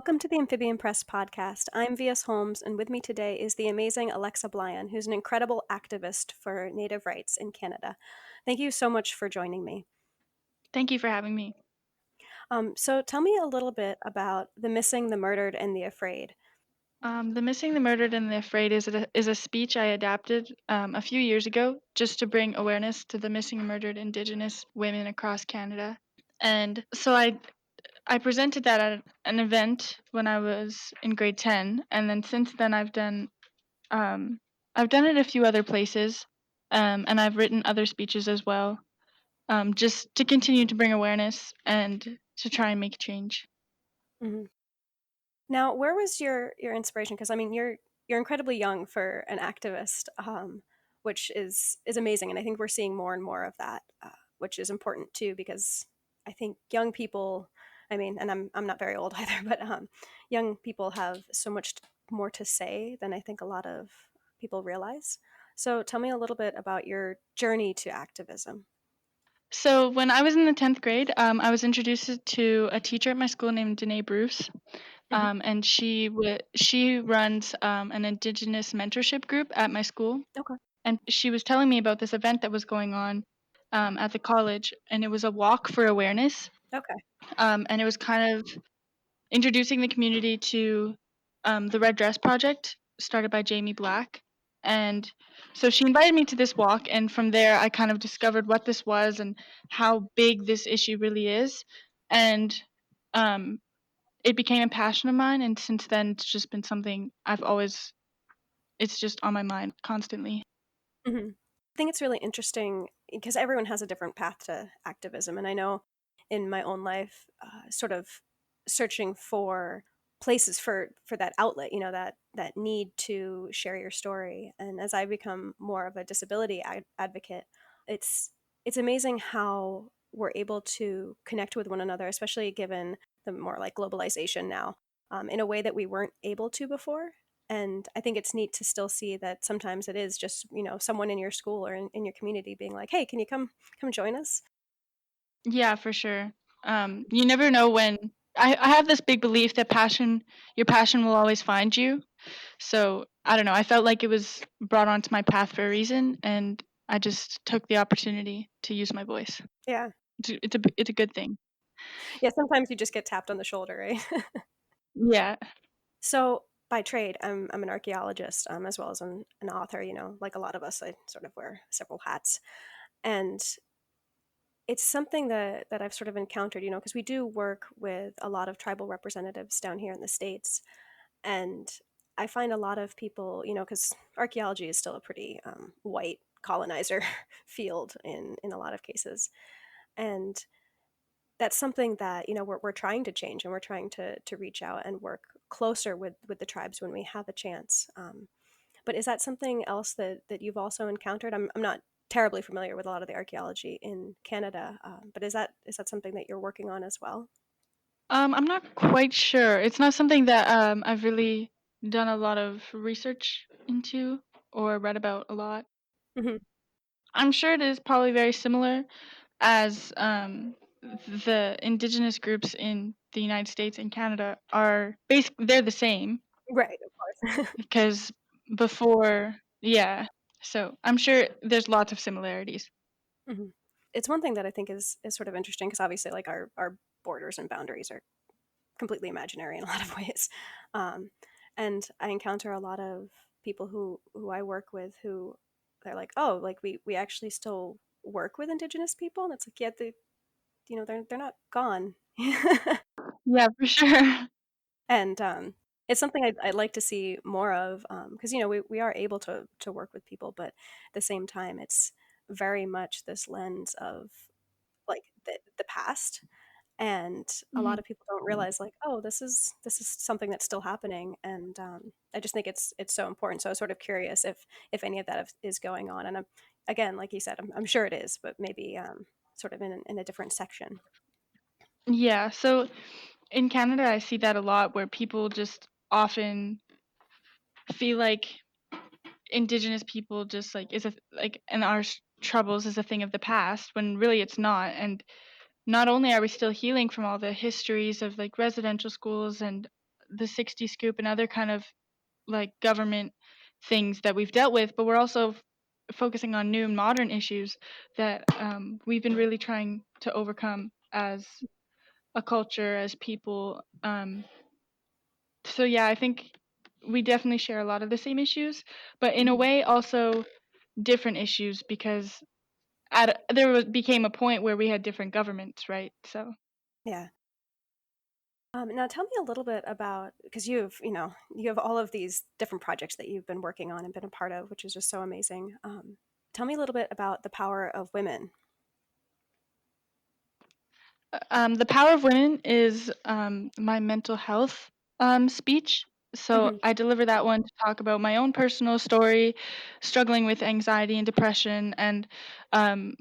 Welcome to the Amphibian Press podcast. I'm V.S. Holmes, and with me today is the amazing Alexa Blyan, who's an incredible activist for Native rights in Canada. Thank you so much for joining me. Thank you for having me. So tell me a little bit about the missing, the murdered, and the afraid. The Missing, the Murdered, and the Afraid is a speech I adapted a few years ago just to bring awareness to the missing and murdered Indigenous women across Canada. And so I presented that at an event when I was in grade 10, and then since then I've done it a few other places, and I've written other speeches as well, just to continue to bring awareness and to try and make change. Mhm. Now, where was your inspiration? Because I mean, you're incredibly young for an activist, which is amazing, and I think we're seeing more and more of that, which is important too. Because I think young people, I mean, and I'm not very old either, but young people have so much more to say than I think a lot of people realize. So, tell me a little bit about your journey to activism. So when I was in the 10th grade, I was introduced to a teacher at my school named Danae Bruce, Hmm. and she runs an Indigenous mentorship group at my school, Okay. and she was telling me about this event that was going on at the college, and it was a walk for awareness, Okay. and it was kind of introducing the community to the Red Dress Project started by Jamie Black. And so she invited me to this walk, and from there I kind of discovered what this was and how big this issue really is. And um, it became a passion of mine, and since then it's just been something it's just on my mind constantly. Hmm. I think it's really interesting because everyone has a different path to activism. And I know in my own life, sort of searching for places for that outlet, that need to share your story. And as I become more of a disability advocate, it's it's amazing how we're able to connect with one another, especially given the more like globalization now, in a way that we weren't able to before. And I think it's neat to still see that sometimes it is just, someone in your school or in your community being like, hey, can you come join us? Yeah, for sure. You never know when. I have this big belief that your passion will always find you. So I don't know. I felt like it was brought onto my path for a reason, and I just took the opportunity to use my voice. Yeah. It's a good thing. Yeah, sometimes you just get tapped on the shoulder, right? Yeah. So by trade, I'm an archaeologist, as well as an author. Like a lot of us, I sort of wear several hats. And it's something that I've sort of encountered, because we do work with a lot of tribal representatives down here in the States. And I find a lot of people, because archaeology is still a pretty white colonizer field in a lot of cases. And that's something that, we're trying to change, and we're trying to reach out and work closer with the tribes when we have a chance. But is that something else that you've also encountered? I'm not terribly familiar with a lot of the archaeology in Canada, but is that something that you're working on as well? I'm not quite sure. It's not something that I've really done a lot of research into or read about a lot. Hmm. I'm sure it is probably very similar as the indigenous groups in the United States and Canada are basically they're the same Right, of course. because before, yeah. So I'm sure there's lots of similarities. Hmm. It's one thing that I think is sort of interesting because obviously, like our borders and boundaries are completely imaginary in a lot of ways. Um, and I encounter a lot of people who I work with who they're like, oh, like we actually still work with Indigenous people, and it's like, yeah, they're not gone. Yeah, for sure. And it's something I'd like to see more of, because we are able to work with people, but at the same time, it's very much this lens of like the past. And a lot Mhm. of people don't realize, like, oh, this is something that's still happening. And I just think it's so important. So I was sort of curious if any of that is going on. And again, like you said, I'm sure it is, but maybe sort of in a different section. Yeah, so in Canada, I see that a lot where people just often feel like indigenous people just like is a like and our troubles is a thing of the past when really it's not. And not only are we still healing from all the histories of like residential schools and the 60 scoop and other kind of like government things that we've dealt with, but we're also focusing on new and modern issues that we've been really trying to overcome as a culture, as people. So yeah, I think we definitely share a lot of the same issues, but in a Mhm. way also different issues because became a point where we had different governments, right? So Yeah. Now tell me a little bit about, because you have all of these different projects that you've been working on and been a part of, which is just so amazing. Tell me a little bit about the power of women. the power of women is my mental health speech. So Hmm. I deliver that one to talk about my own personal story, struggling with anxiety and depression, and um,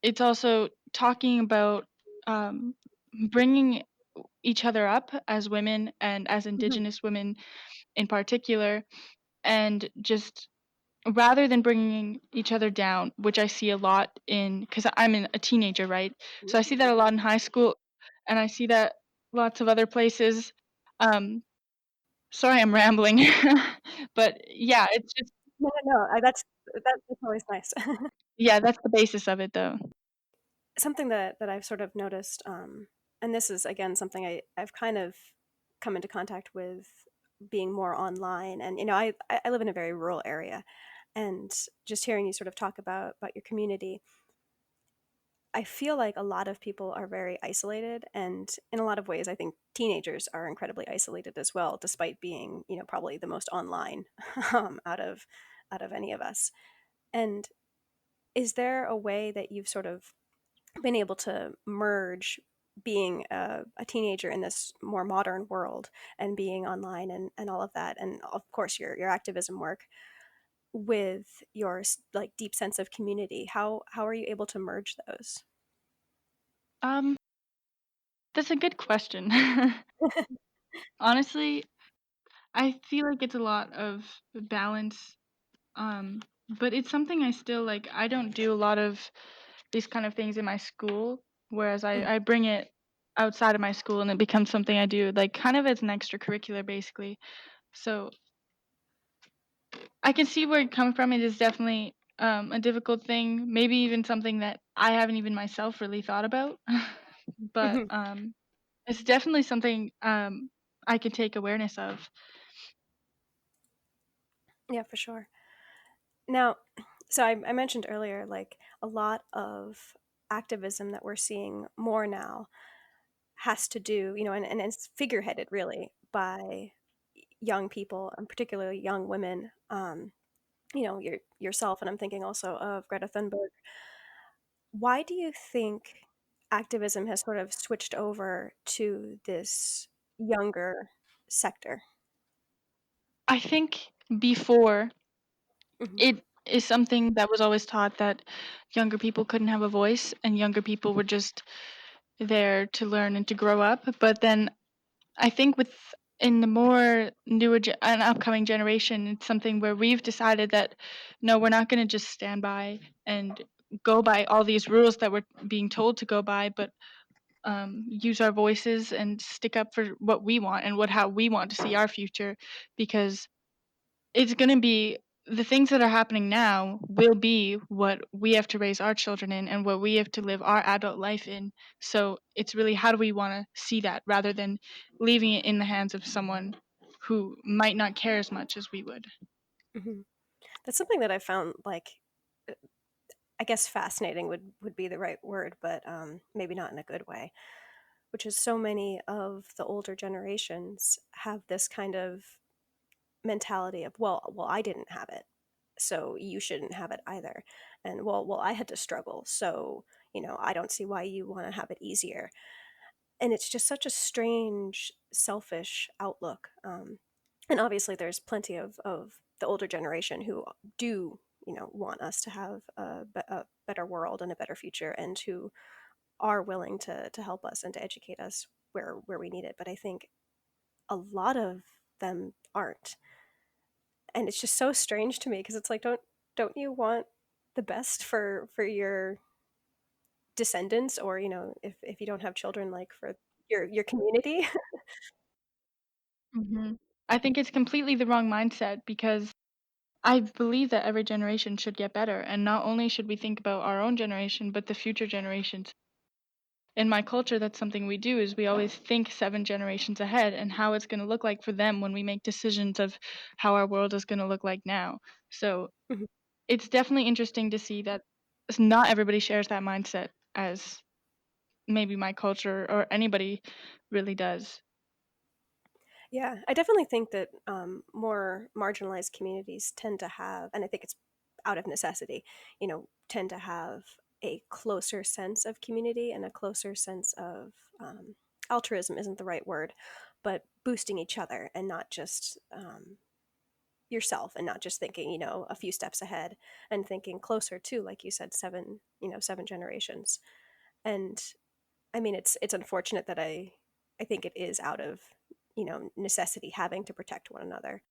it's also talking about um, bringing each other up as women and as Hmm. Indigenous women in particular, and just rather than bringing each other down, which I see a lot in because a teenager, right? So I see that a lot in high school, and I see that lots of other places. Um, sorry, I'm rambling, but yeah, it's just No, no, no. That's always nice. yeah, that's the basis of it, though. Something that I've sort of noticed, and this is again something I've kind of come into contact with being more online, and I live in a very rural area, and just hearing you sort of talk about your community, I feel like a lot of people are very isolated, and in a lot of ways, I think teenagers are incredibly isolated as well, despite being probably the most online out of any of us. And is there a way that you've sort of been able to merge being a teenager in this more modern world and being online and all of that, and of course your activism work with your like deep sense of community? How are you able to merge those? Um, that's a good question. Honestly, I feel like it's a lot of balance, um, but it's something I still like. I don't do a lot of these kind of things in my school, whereas Mm. I bring it outside of my school and it becomes something I do like kind of as an extracurricular basically. So I can see where you're coming from. It is definitely a difficult thing, maybe even something that I haven't even myself really thought about. But Mhm. it's definitely something I can take awareness of. Yeah, for sure. Now, so I mentioned earlier, like a lot of activism that we're seeing more now has to do, and it's figureheaded really by young people, and particularly young women. Yourself, and I'm thinking also of Greta Thunberg. Why do you think activism has sort of switched over to this younger sector? I think before Hmm. it is something that was always taught that younger people couldn't have a voice and younger people were just there to learn and to grow up. But then I think with in the more an upcoming generation, it's something where we've decided that no, we're not going to just stand by and go by all these rules that we're being told to go by, but use our voices and stick up for what we want and what how we want to see our future, because it's going to be the things that are happening now will be what we have to raise our children in and what we have to live our adult life in. So it's really how do we want to see that rather than leaving it in the hands of someone who might not care as much as we would. Hmm. That's something that I found, like, I guess fascinating would be the right word, but maybe not in a good way. Which is, so many of the older generations have this kind of mentality of, well, I didn't have it, so you shouldn't have it either, and well, I had to struggle, so I don't see why you want to have it easier. And it's just such a strange, selfish outlook. And obviously, there's plenty of the older generation who do, want us to have a better world and a better future, and who are willing to help us and to educate us where we need it. But I think a lot of them aren't, and it's just so strange to me, because it's like, don't you want the best for your descendants, or if you don't have children, like for your community? Mhm. I think it's completely the wrong mindset because I believe that every generation should get better, and not only should we think about our own generation, but the future generations. In my culture, that's something we do is we always think 7 generations ahead and how it's gonna look like for them when we make decisions of how our world is gonna look like now. So, Mhm. it's definitely interesting to see that not everybody shares that mindset as maybe my culture or anybody really does. Yeah, I definitely think that more marginalized communities tend to have, and I think it's out of necessity, tend to have a closer sense of community and a closer sense of altruism isn't the right word, but boosting each other and not just yourself and not just thinking, a few steps ahead and thinking closer to, like you said, 7 generations. And I mean, it's unfortunate that I think it is out of, necessity having to protect one another,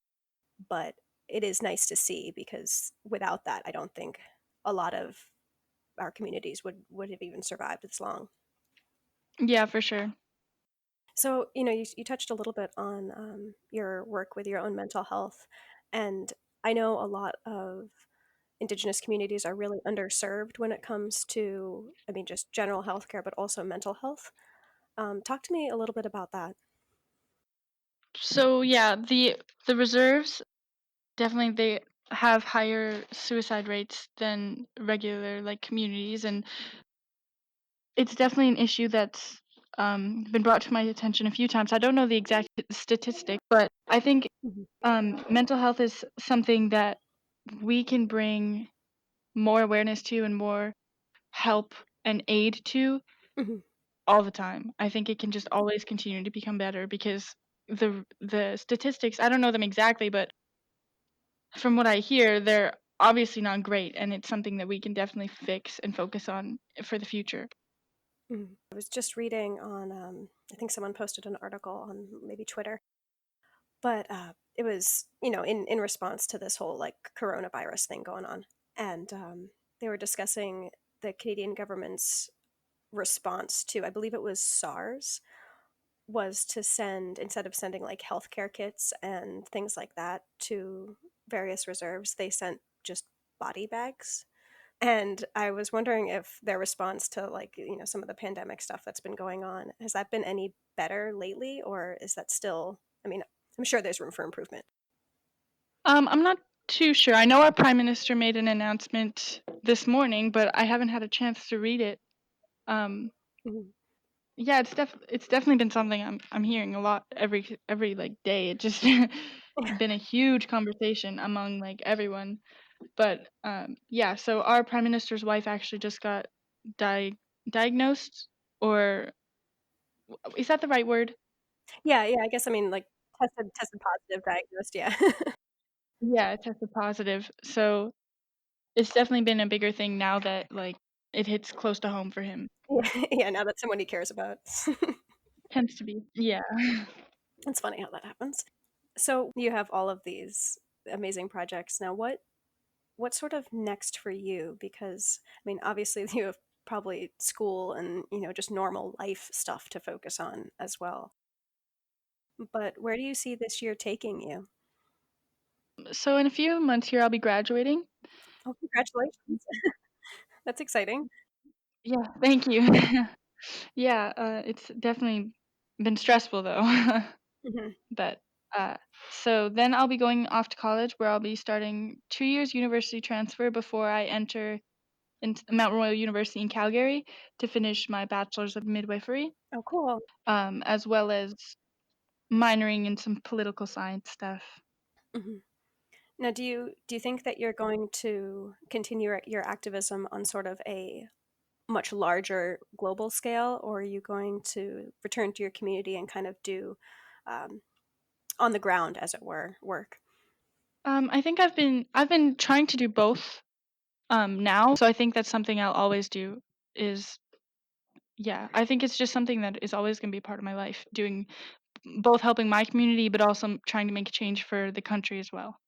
but it is nice to see because without that, I don't think a lot of our communities would have even survived this long. Yeah, for sure. So, you touched a little bit on your work with your own mental health, and I know a lot of Indigenous communities are really underserved when it comes to, I mean, just general healthcare, but also mental health. Talk to me a little bit about that. So, yeah, the reserves definitely they have higher suicide rates than regular, like, communities, and it's definitely an issue that's, been brought to my attention a few times. I don't know the exact statistic, but I think, Mhm, mental health is something that we can bring more awareness to and more help and aid to mhm, all the time. I think it can just always continue to become better because the statistics, I don't know them exactly, but from what I hear, they're obviously not great, and it's something that we can definitely fix and focus on for the future. mhm. I was just reading on, I think someone posted an article on maybe Twitter, but it was, in response to this whole like coronavirus thing going on. And they were discussing the Canadian government's response to, I believe it was SARS, was to send, instead of sending like healthcare kits and things like that to various reserves, they sent just body bags. And I was wondering if their response to like, some of the pandemic stuff that's been going on, has that been any better lately, or is that still, I mean, I'm sure there's room for improvement. I'm not too sure. I know our prime minister made an announcement this morning, but I haven't had a chance to read it. Um, Mhm. yeah, it's definitely been something I'm hearing a lot every like day. It just been a huge conversation among like everyone. But yeah, so our prime minister's wife actually just got di- diagnosed, or is that the right word? Yeah, yeah, I guess, I mean, like, tested positive, diagnosed, yeah. Yeah, it tested positive. So it's definitely been a bigger thing now that like it hits close to home for him. Yeah, yeah, now that's someone he cares about. Tends to be. Yeah. It's funny how that happens. So, you have all of these amazing projects. Now, what's sort of next for you? Because, I mean, obviously you have probably school and, just normal life stuff to focus on as well. But where do you see this year taking you? So in a few months here I'll be graduating. Oh, congratulations. That's exciting. Yeah, thank you. Yeah, it's definitely been stressful though. Mhm. But uh so then I'll be going off to college where I'll be starting 2 years university transfer before I enter into Mount Royal University in Calgary to finish my bachelor's of midwifery, Oh, cool. as well as minoring in some political science stuff. Mhm. Now, do you think that you're going to continue your activism on sort of a much larger global scale, or are you going to return to your community and kind of do um, on the ground, as it were, work? I think I've been trying to do both now, so I think that's something I'll always do is yeah, I think it's just something that is always going to be a part of my life, doing both helping my community but also trying to make a change for the country as well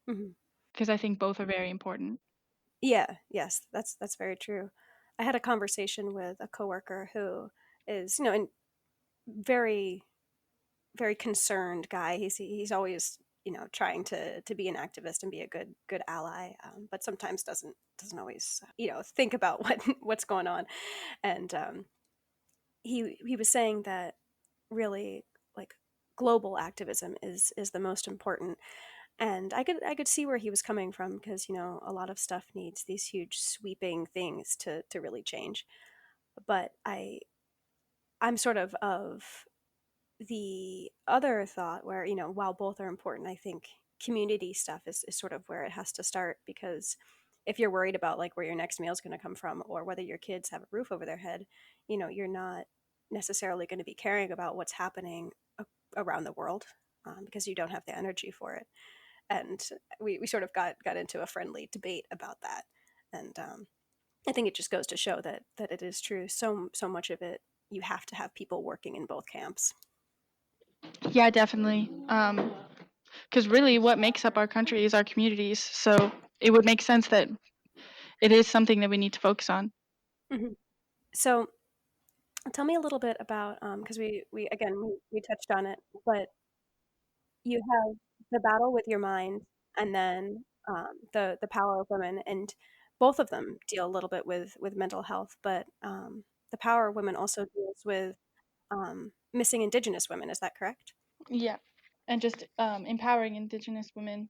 Mhm. because I think both are very important. Yeah, yes, that's very true. I had a conversation with a coworker who is, very very concerned guy. He's always, you know, trying to be an activist and be a good ally, but sometimes doesn't always, you know, think about what's going on. And he was saying that really, like, global activism is the most important. And I could see where he was coming from, because, you know, a lot of stuff needs these huge sweeping things to really change. But I'm sort of the other thought where, you know, while both are important, I think community stuff is sort of where it has to start. Because if you're worried about, like, where your next meal is going to come from, or whether your kids have a roof over their head, you know, you're not necessarily going to be caring about what's happening around the world, because you don't have the energy for it. And we sort of got into a friendly debate about that. And I think it just goes to show that it is true. So much of it, you have to have people working in both camps. Yeah, definitely. Because really, what makes up our country is our communities. So it would make sense that it is something that we need to focus on. Mhm. So tell me a little bit about, because we again we touched on it, but you have the battle with your mind, and then the power of women, and both of them deal a little bit with mental health. But the power of women also deals with missing Indigenous women. Is that correct? Yeah, and just empowering Indigenous women,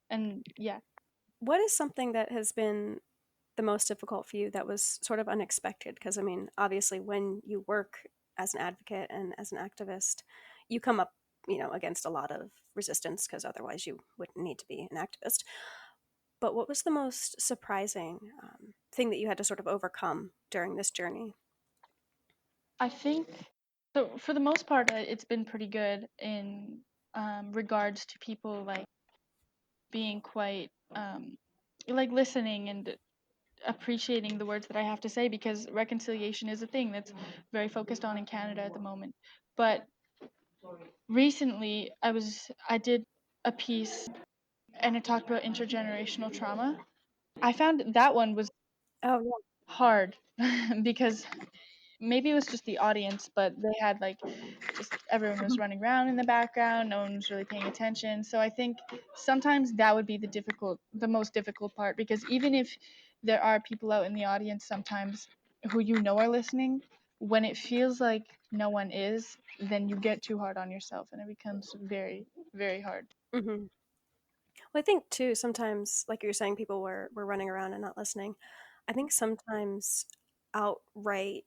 and yeah. What is something that has been the most difficult for you, that was sort of unexpected? Because, I mean, obviously, when you work as an advocate and as an activist, you come up, you know, against a lot of resistance, because otherwise you wouldn't need to be an activist. But what was the most surprising thing that you had to sort of overcome during this journey? I think so. For the most part, it's been pretty good in regards to people like being quite like listening and appreciating the words that I have to say, because reconciliation is a thing that's very focused on in Canada at the moment. But recently, I did a piece and it talked about intergenerational trauma. I found that one was Oh, yeah. hard because maybe it was just the audience, but they had like just everyone was Mhm. running around in the background, no one was really paying attention. So I think sometimes that would be the most difficult part, because even if there are people out in the audience sometimes who you know are listening, when it feels like no one is, then you get too hard on yourself and it becomes very, very hard. Mhm. Well, I think too, sometimes, like you were saying, people were running around and not listening. I think sometimes outright,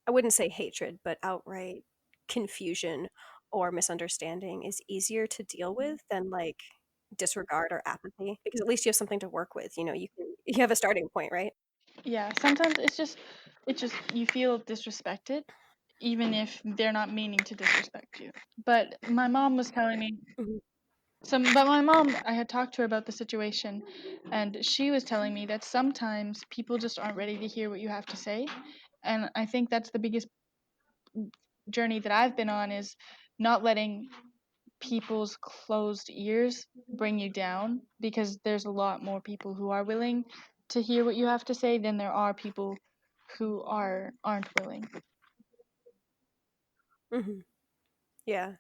I wouldn't say hatred, but outright confusion or misunderstanding is easier to deal with than, like, disregard or apathy, because at least you have something to work with. You know, you have a starting point, right? Yeah, sometimes it's just you feel disrespected even if they're not meaning to disrespect you. But my mom was telling me Mhm. but my mom, I had talked to her about the situation, and she was telling me that sometimes people just aren't ready to hear what you have to say. And I think that's the biggest journey that I've been on, is not letting people's closed ears bring you down, because there's a lot more people who are willing to hear what you have to say than there are people who aren't willing. Mhm. Yeah.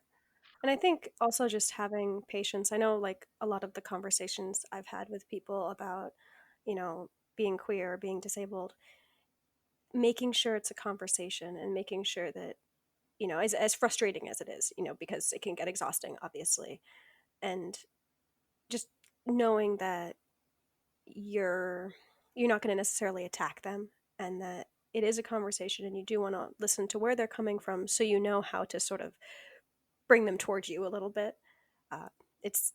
And I think also just having patience. I know, like, a lot of the conversations I've had with people about, you know, being queer, being disabled, making sure it's a conversation, and making sure that, you know, as frustrating as it is, you know, because it can get exhausting, obviously, and just knowing that you're you're not going to necessarily attack them, and that it is a conversation, and you do want to listen to where they're coming from, so you know how to sort of bring them towards you a little bit. uh, it's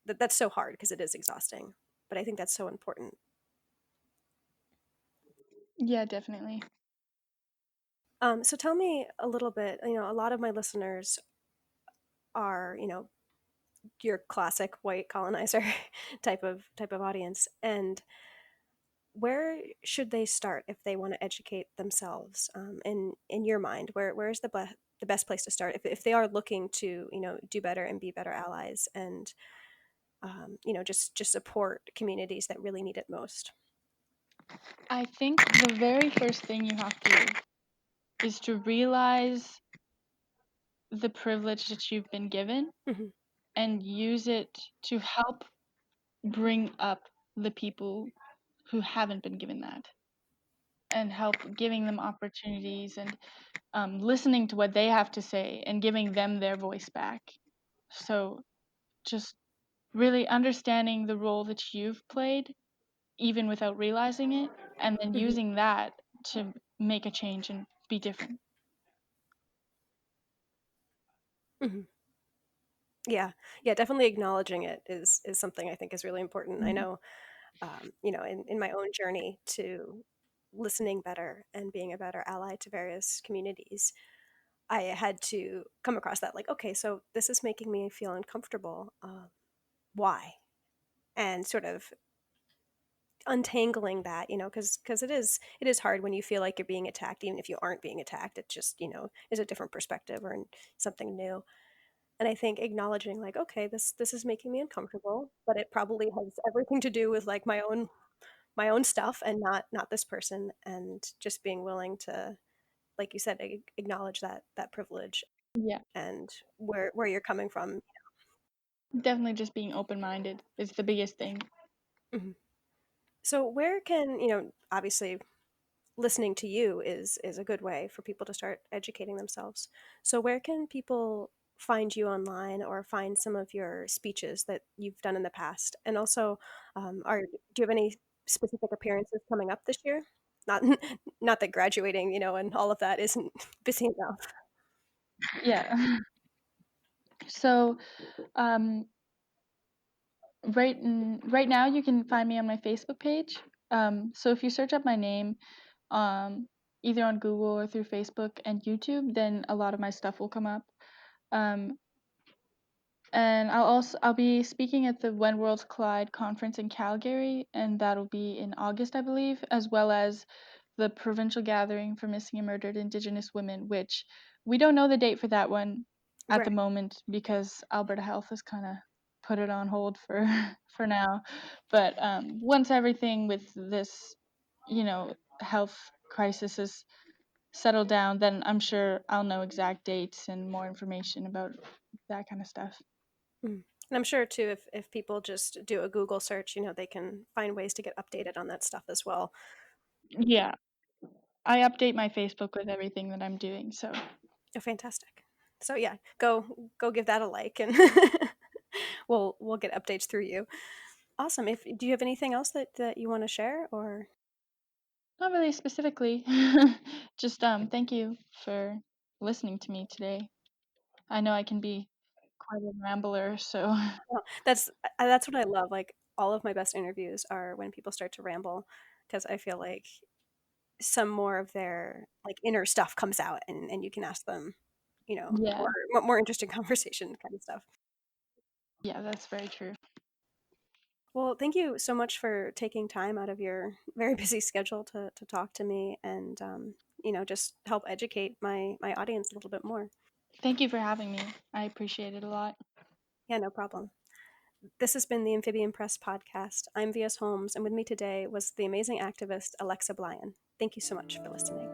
that's so hard because it is exhausting, but I think that's so important. Yeah, definitely. So tell me a little bit. You know, a lot of my listeners are, you know, your classic white colonizer type of audience, and where should they start if they want to educate themselves? In your mind, where's the best place to start if they are looking to, you know, do better and be better allies, and you know, just support communities that really need it most? I think the very first thing you have to do is to realize the privilege that you've been given Mhm. and use it to help bring up the people who haven't been given that, and help giving them opportunities, and listening to what they have to say and giving them their voice back. So just really understanding the role that you've played, even without realizing it, and then Mhm. using that to make a change and be different. Mhm. Yeah. Yeah, definitely acknowledging it is something I think is really important. I Mhm. know, in my own journey to listening better and being a better ally to various communities, I had to come across that, like, okay, so this is making me feel uncomfortable. Why? And sort of untangling that, because it is hard when you feel like you're being attacked, even if you aren't being attacked. It just, is a different perspective or something new. And I think acknowledging, like, okay, this is making me uncomfortable, but it probably has everything to do with, like, my own stuff and not this person, and just being willing to, like you said, acknowledge that privilege Yeah, and where you're coming from. definitely just being open-minded is the biggest thing. Mhm. So where can, obviously listening to you is a good way for people to start educating themselves. So where can people find you online or find some of your speeches that you've done in the past? And also, do you have any specific appearances coming up this year? Not not that graduating, and all of that isn't busy enough. Yeah. So, um, right now you can find me on my Facebook page. So if you search up my name, um, either on Google or through Facebook and YouTube, then a lot of my stuff will come up. Um, And I'll be speaking at the When Worlds Collide conference in Calgary, and that'll be in August, I believe, as well as the provincial gathering for missing and murdered Indigenous women, which we don't know the date for that one at the Right. moment because Alberta Health has kind of put it on hold for for now. But once everything with this, health crisis is settled down, then I'm sure I'll know exact dates and more information about that kind of stuff. Mm. And I'm sure too, if people just do a Google search, they can find ways to get updated on that stuff as well. Yeah, I update my Facebook with everything that I'm doing, so Oh, fantastic. So yeah, go give that a like, and we'll get updates through you. Awesome. If do you have anything else that you want to share, or not really specifically. Just thank you for listening to me today. I know I can be quite a rambler, so well, that's what I love. Like, all of my best interviews are when people start to ramble, because I feel like some more of their, like, inner stuff comes out, and you can ask them, yeah. more interesting conversation kind of stuff. Yeah, that's very true. Well, thank you so much for taking time out of your very busy schedule to talk to me, and just help educate my audience a little bit more. Thank you for having me. I appreciate it a lot. Yeah, no problem. This has been the Amphibian Press podcast. I'm V.S. Holmes, and with me today was the amazing activist Alexa Blyan. Thank you so much for listening.